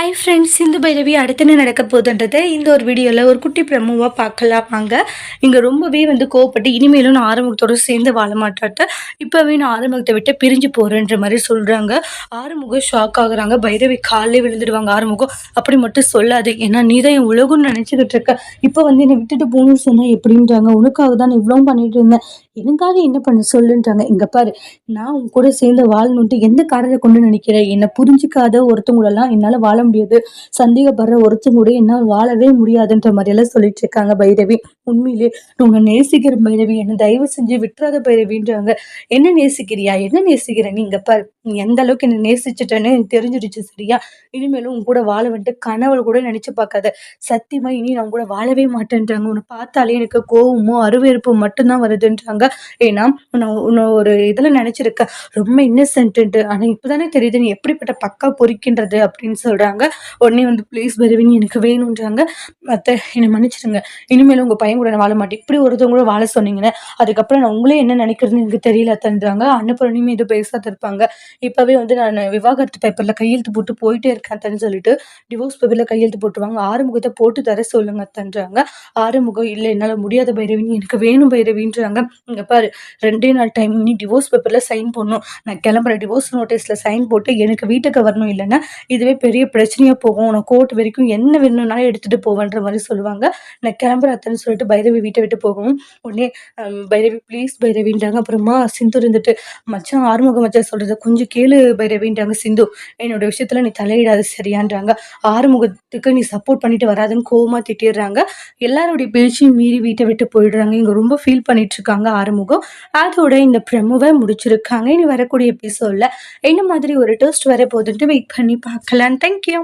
Hi friends, Sindhu Bhairavi அடுத்து என்ன நடக்க போகுதுன்றதை இந்த ஒரு வீடியோவில் ஒரு குட்டி பிரமுவாக பார்க்கலாம் வாங்க. இங்கே ரொம்பவே கோவப்பட்டு இனிமேலும் நான் ஆறுமுகத்தோடு சேர்ந்து வாழ மாட்டாட்ட, இப்போவே நான் ஆறுமுகத்தை விட்டு பிரிஞ்சு போகிறேன்ற மாதிரி சொல்கிறாங்க. ஆறுமுகம் ஷாக் ஆகுறாங்க. பைரவி காலையே விழுந்துடுவாங்க. ஆறுமுகம் அப்படி மட்டும் சொல்லாது, ஏன்னா நீ தான் என் உலகம்னு நினச்சிக்கிட்டு இருக்க. இப்போ என்னை விட்டுட்டு போகணும்னு சொன்னால் எப்படின்றாங்க. உனக்காக தான் இவ்வளோ பண்ணிட்டு இருந்தேன், எனக்காக என்ன பண்ண சொல்லுன்றாங்க. இங்கே பாரு, நான் உன் கூட சேர்ந்து வாழணுன்ட்டு எந்த காரணத்தை கொண்டு நினைக்கிறேன். என்னை புரிஞ்சிக்காத ஒருத்தவங்களெல்லாம் என்னால் வாழ முடியாது, சந்தேகப்படுற ஒருத்தங்க கூட என்னால் வாழவே முடியாதுன்ற மாதிரியெல்லாம் சொல்லிட்டு இருக்காங்க பைரவி. உண்மையிலே உன்னை நேசிக்கிற பைரவி, என்னை தயவு செஞ்சு விட்டுறாத பைரவின்றாங்க. என்ன நேசிக்கிறியா, என்ன நேசிக்கிற நீங்க பாரு, நீ எந்த அளவுக்கு என்ன நேசிச்சுட்டேன்னு எனக்கு தெரிஞ்சிருச்சு சரியா. இனிமேலும் உன் கூட வாழ வந்துட்டு கனவுல கூட நினைச்சு பார்க்காத. சத்தியமா இனி நான் கூட வாழவே மாட்டேன்றாங்க. உன்னை பார்த்தாலே எனக்கு கோவமும் அருவெறுப்பும் மட்டும்தான் வருதுன்றாங்க. ஏன்னா உன்னை ஒரு இதுல நினைச்சிருக்க ரொம்ப இன்னசென்ட்டு, ஆனா இப்பதானே தெரியுது நீ எப்படிப்பட்ட பக்கா பொறிக்கின்றது அப்படின்னு சொல்றாங்க. உடனே ப்ளீஸ் பைரவினி எனக்கு வேணும்ன்றாங்க. மத்த என்னை மன்னிச்சிடுங்க, இனிமேலும் உங்க பையன் கூட நான் வாழ மாட்டேன். இப்படி ஒருத்தவங்க கூட வாழ சொன்னீங்கன்னா அதுக்கப்புறம் நான் உங்களே என்ன நினைக்கிறதுன்னு எனக்கு தெரியல தன்றாங்க. அன்னபூரணியுமே இது பேசாத இருப்பாங்க. இப்பவே நான் விவாகரத்து பேப்பர்ல கையெழுத்து போட்டு போயிட்டே இருக்கேன் சொல்லிட்டு டிவோர்ஸ் பேப்பர்ல கையெழுத்து போட்டுருவாங்க. ஆறுமுகத்தை போட்டு தர சொல்லுங்க தன்றாங்க. ஆறுமுகம் இல்லை என்னால முடியாத பைரவினி, எனக்கு வேணும் பைரவின்றாங்க. இங்க பாரு, 2 நாள் டைம், நீ டிவோர்ஸ் பேப்பர்ல சைன் பண்ணணும். நான் கிளம்புற டிவோர்ஸ் நோட்டீஸ்ல சைன் போட்டு எனக்கு வீட்டுக்கு வரணும், இல்லைன்னா இதுவே பெரிய பிரச்சனையா போகும். நான் கோர்ட் வரைக்கும் என்ன வேணும்னாலும் எடுத்துட்டு போவேன்ற மாதிரி சொல்லுவாங்க. நான் கிளம்புறேன்னு சொல்லிட்டு பைரவி வீட்டை விட்டு போகவும் உடனே பைரவி ப்ளீஸ் பைரவின்றாங்க. அப்புறமா சிந்து இருந்துட்டு மச்சான், ஆறுமுகம் மச்சான் சொல்றத கொஞ்சம் கேளு பைரவின்றாங்க. சிந்து, என்னோட விஷயத்துல நீ தலையிடாது சரியான்றாங்க. ஆறுமுகத்துக்கு நீ சப்போர்ட் பண்ணிட்டு வராதுன்னு கோவமா திட்டிடுறாங்க. எல்லாருடைய பேச்சையும் மீறி வீட்டை விட்டு போயிடுறாங்க. இங்க ரொம்ப ஃபீல் பண்ணிட்டு இருக்காங்க ஆறுமுகம். அதோட இந்த ப்ரமோவை முடிச்சிருக்காங்க. இனி வரக்கூடிய எபிசோட்ல என்ன மாதிரி ஒரு டெஸ்ட் வர போகுதுன்ட்டு வெயிட் பண்ணி பார்க்கலாம். தேங்க்யூ.